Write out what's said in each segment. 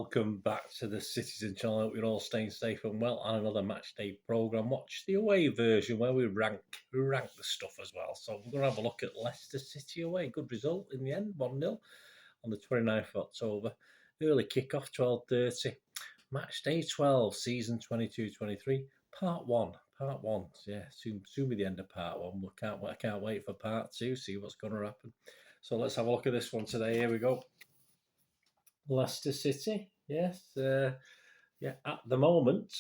welcome back to the Citizen channel. I hope you're all staying safe and well on another match day programme. Watch the away version where we rank the stuff as well. So we're going to have a look at Leicester City away. Good result in the end, 1-0 on the 29th of October. Early kick-off, 12:30. Match day 12, season 22-23, part 1. Part 1, yeah, soon be the end of part 1. I can't wait for part 2, see what's going to happen. So let's have a look at this one today. Here we go. Leicester City, yes. Yeah, at the moment,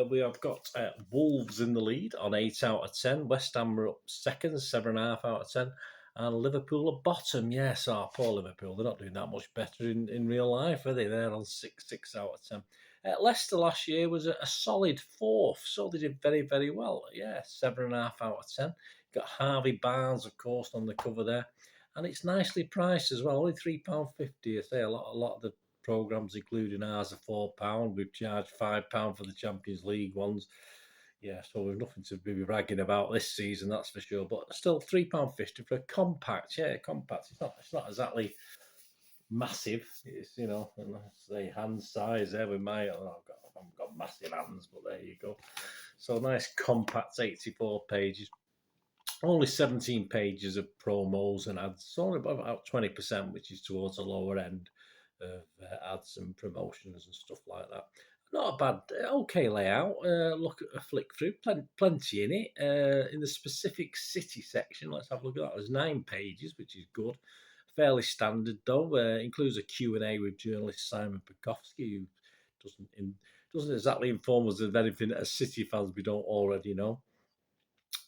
we have got Wolves in the lead on 8 out of 10. West Ham are up second, 7.5 out of 10. And Liverpool are bottom. Yes, poor Liverpool. They're not doing that much better in real life, are they? They're on 6 out of 10. Leicester last year was a solid 4th, so they did very, very well. Yeah, 7.5 out of 10. Got Harvey Barnes, of course, on the cover there. And it's nicely priced as well, only £3.50. I say a lot of the programmes, including ours, are £4. We've charged £5 for the Champions League ones. Yeah, so we've nothing to be bragging about this season, that's for sure. But still, £3.50 for a compact. Yeah, compact. It's not exactly massive. It's say hand size there with my. I haven't got massive hands, but there you go. So nice compact, 84 pages. Only 17 pages of promos and ads. It's only about 20%, which is towards the lower end of ads and promotions and stuff like that. Not a bad, okay layout. Look at a flick through, plenty in it. In the specific city section, let's have a look at that. There's 9 pages, which is good. Fairly standard though. Includes a Q&A with journalist Simon Bajkowski, who doesn't exactly inform us of anything as City fans we don't already know.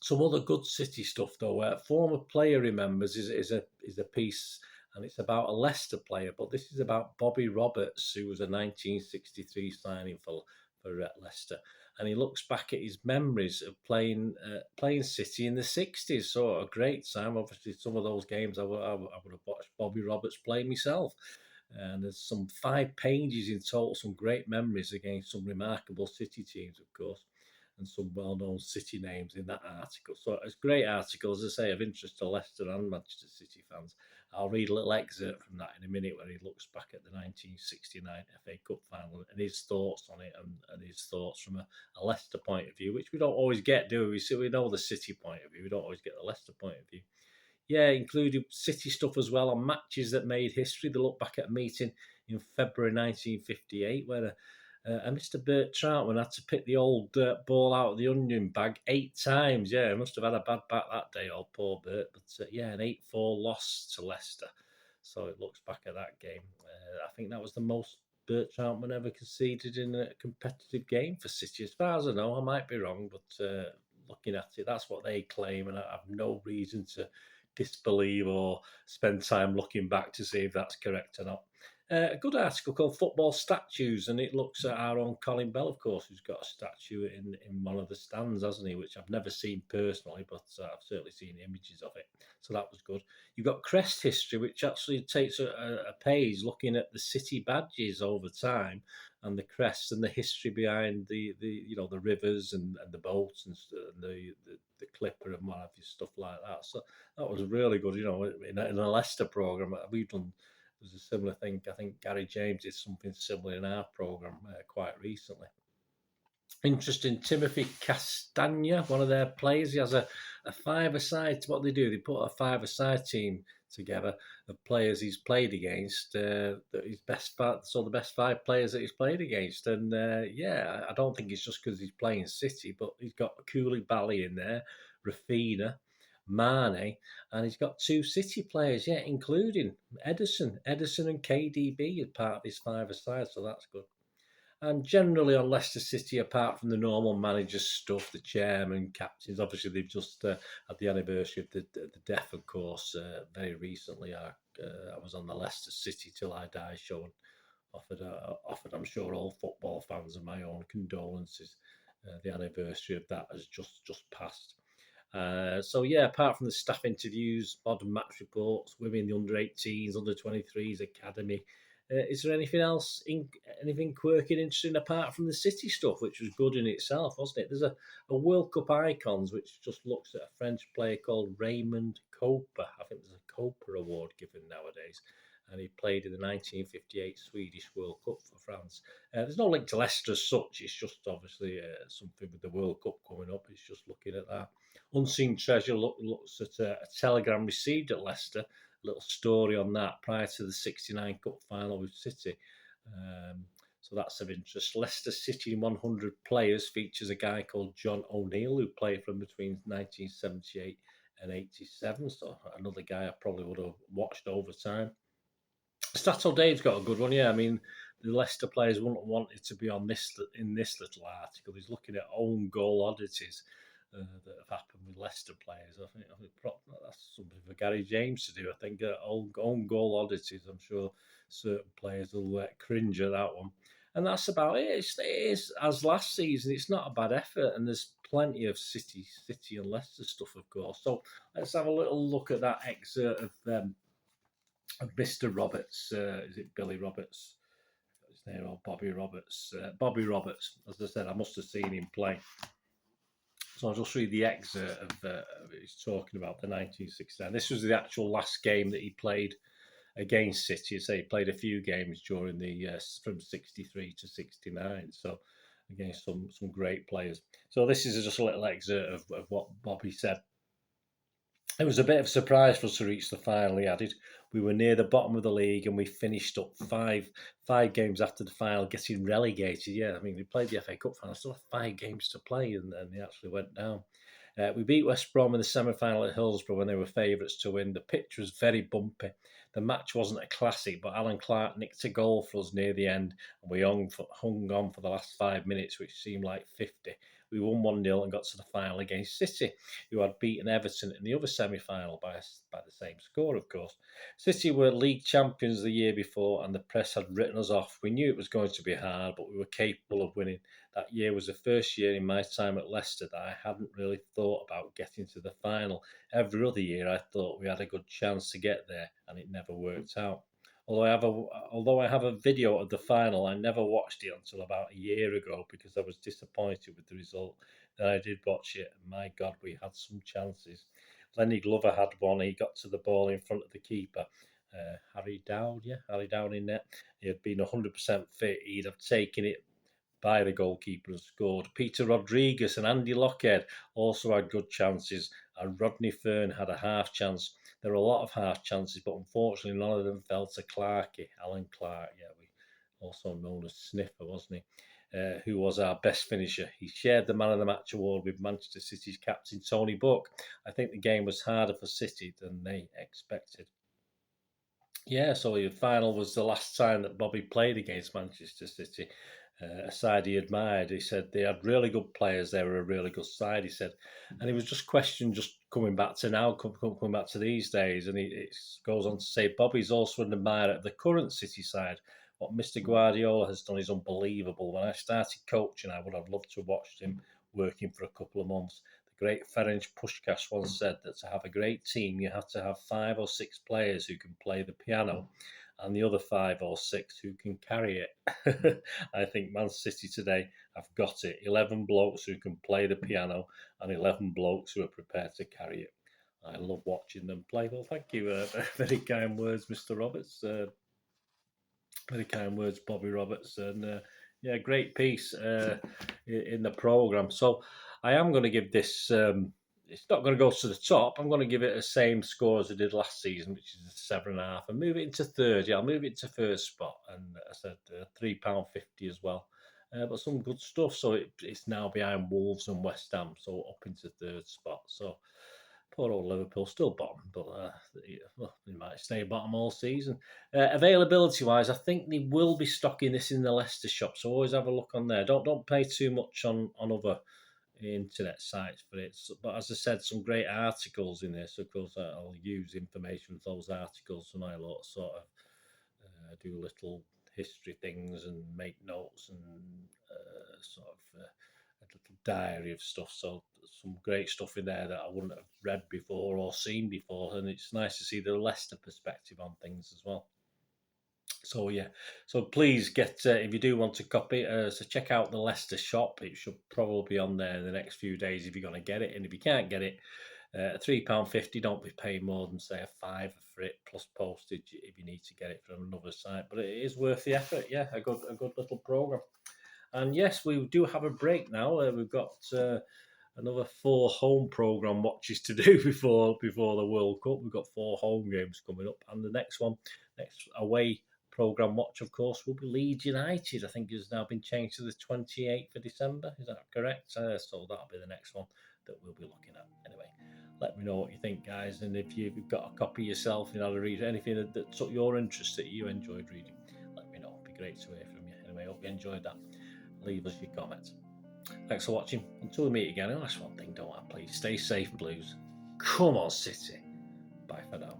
Some other good City stuff though. Former player remembers is a piece, and it's about a Leicester player, but this is about Bobby Roberts, who was a 1963 signing for Leicester, and he looks back at his memories of playing City in the 60s. So a great time. Obviously, some of those games I would have watched Bobby Roberts play myself. And there's some 5 pages in total, some great memories against some remarkable City teams, of course, and some well-known City names in that article. So it's a great article, as I say, of interest to Leicester and Manchester City fans. I'll read a little excerpt from that in a minute, where he looks back at the 1969 FA Cup final and his thoughts on it, and his thoughts from a Leicester point of view, which we don't always get, do we? So we know the City point of view, we don't always get the Leicester point of view. Yeah, included City stuff as well on matches that made history. They look back at a meeting in February 1958 where a Mr. Bert Troutman had to pick the old ball out of the onion bag 8 times. Yeah, he must have had a bad back that day, old poor Bert. But yeah, an 8-4 loss to Leicester. So it looks back at that game. I think that was the most Bert Troutman ever conceded in a competitive game for City. As far as I know, I might be wrong, but looking at it, that's what they claim, and I have no reason to disbelieve or spend time looking back to see if that's correct or not. A good article called Football Statues, and it looks at our own Colin Bell, of course, who's got a statue in one of the stands, hasn't he? Which I've never seen personally, but I've certainly seen images of it. So that was good. You've got Crest History, which actually takes a page looking at the City badges over time and the crests and the history behind the rivers and the boats and the clipper and what have you, stuff like that. So that was really good. In a Leicester programme, we've done. There's a similar thing. I think Gary James did something similar in our programme quite recently. Interesting, Timothy Castagna, one of their players. He has a 5-a-side. What they do, they put a 5-a-side team together of players he's played against. The best 5 players that he's played against. And yeah, I don't think it's just because he's playing City, but he's got Koulibaly in there, Rafinha, Mane, and he's got 2 City players, yeah, including Ederson and KDB as part of his 5-a-side, so that's good. And generally on Leicester City, apart from the normal manager stuff, the chairman, captains, obviously they've just had the anniversary of the death, of course, very recently. I was on the Leicester City Till I Die show and offered, I'm sure, all football fans of my own condolences. The anniversary of that has just passed. So yeah, apart from the staff interviews, modern match reports, women, the under-18s, under-23s, academy, is there anything else, anything quirky and interesting apart from the City stuff, which was good in itself, wasn't it? There's a World Cup icons, which just looks at a French player called Raymond Cooper. I think there's a Cooper award given nowadays. and he played in the 1958 Swedish World Cup for France. There's no link to Leicester as such. It's just obviously something with the World Cup coming up. It's just looking at that. Unseen Treasure looks at a telegram received at Leicester. A little story on that prior to the '69 Cup final with City. So that's of interest. Leicester City 100 players features a guy called John O'Neill who played from between 1978 and 87. So another guy I probably would have watched over time. Stato Dave's got a good one, yeah. I mean, the Leicester players wouldn't want it to be on this in this little article. He's looking at own goal oddities that have happened with Leicester players. I think that's something for Gary James to do. I think own goal oddities. I'm sure certain players will cringe at that one. And that's about it. It is as last season. It's not a bad effort, and there's plenty of City and Leicester stuff, of course. So let's have a little look at that excerpt of Mr. Roberts. Is it Billy Roberts? His name, or Bobby Roberts? Bobby Roberts. As I said, I must have seen him play. So I'll just read the excerpt of he's talking about the 1969. This was the actual last game that he played against City. So he played a few games during the from 63 to 69. So against some great players. So this is just a little excerpt of what Bobby said. It was a bit of a surprise for us to reach the final, he added. We were near the bottom of the league and we finished up five games after the final, getting relegated. Yeah, I mean, we played the FA Cup final, still had 5 games to play, and they actually went down. We beat West Brom in the semi-final at Hillsborough when they were favourites to win. The pitch was very bumpy. The match wasn't a classic, but Alan Clark nicked a goal for us near the end, and we hung on for the last 5 minutes, which seemed like 50. We won 1-0 and got to the final against City, who had beaten Everton in the other semi-final by the same score, of course. City were league champions the year before, and the press had written us off. We knew it was going to be hard, but we were capable of winning. That year was the first year in my time at Leicester that I hadn't really thought about getting to the final. Every other year I thought we had a good chance to get there, and it never worked out. Although I have a video of the final, I never watched it until about a year ago because I was disappointed with the result. Then I did watch it, and my God, we had some chances. Lenny Glover had one. He got to the ball in front of the keeper. Harry Dowd in net. He had been 100% fit. He'd have taken it by the goalkeeper and scored. Peter Rodriguez and Andy Lockhead also had good chances, and Rodney Fern had a half chance. There were a lot of half chances, but unfortunately none of them fell to Clarkey, Alan Clark, also known as Sniffer, wasn't he? Who was our best finisher. He shared the Man of the Match award with Manchester City's captain Tony Buck. I think the game was harder for City than they expected. Yeah, so the final was the last time that Bobby played against Manchester City, a side he admired. He said they had really good players. They were a really good side, he said. And he was just questioned, just coming back to now, coming back to these days. And it goes on to say, Bobby's also an admirer of the current City side. What Mr. Guardiola has done is unbelievable. When I started coaching, I would have loved to have watched him working for a couple of months. The great Ferenc Puskás once said that to have a great team, you have to have 5 or 6 players who can play the piano and the other 5 or 6 who can carry it. I think Man City today have got it. 11 blokes who can play the piano and 11 blokes who are prepared to carry it. I love watching them play. Well, thank you. Very kind words, Mr. Roberts. Very kind words, Bobby Roberts. And yeah, great piece in the programme. So I am going to give this... it's not going to go to the top. I'm going to give it the same score as I did last season, which is a 7.5, and move it into third. Yeah, I'll move it to first spot, and I said £3.50 as well. But some good stuff. So it's now behind Wolves and West Ham, so up into third spot. So poor old Liverpool, still bottom, but they might stay bottom all season. Availability-wise, I think they will be stocking this in the Leicester shop, so always have a look on there. Don't pay too much on other internet sites for it. But as I said, some great articles in there, so of course I'll use information from those articles and I'll sort of do little history things and make notes and sort of a little diary of stuff. So some great stuff in there that I wouldn't have read before or seen before, and it's nice to see the Leicester perspective on things as well. So yeah, so please get if you do want to copy, so check out the Leicester shop. It should probably be on there in the next few days if you're going to get it, and if you can't get it, £3.50. Don't be paying more than say a £5 for it plus postage if you need to get it from another site. But it is worth the effort. Yeah, a good little program. And yes, we do have a break now. We've got another 4 home program watches to do before the World Cup. We've got 4 home games coming up, and the next away program watch, of course, will be Leeds United. I think it's now been changed to the 28th of December. Is that correct? So that'll be the next one that we'll be looking at. Anyway, let me know what you think, guys, and if you've got a copy yourself, you know, to read anything that took your interest that you enjoyed reading, let me know. It'd be great to hear from you. Anyway, hope you enjoyed that. Leave us your comments. Thanks for watching. Until we meet again, and that's one thing, don't I? Please stay safe, Blues. Come on, City. Bye for now.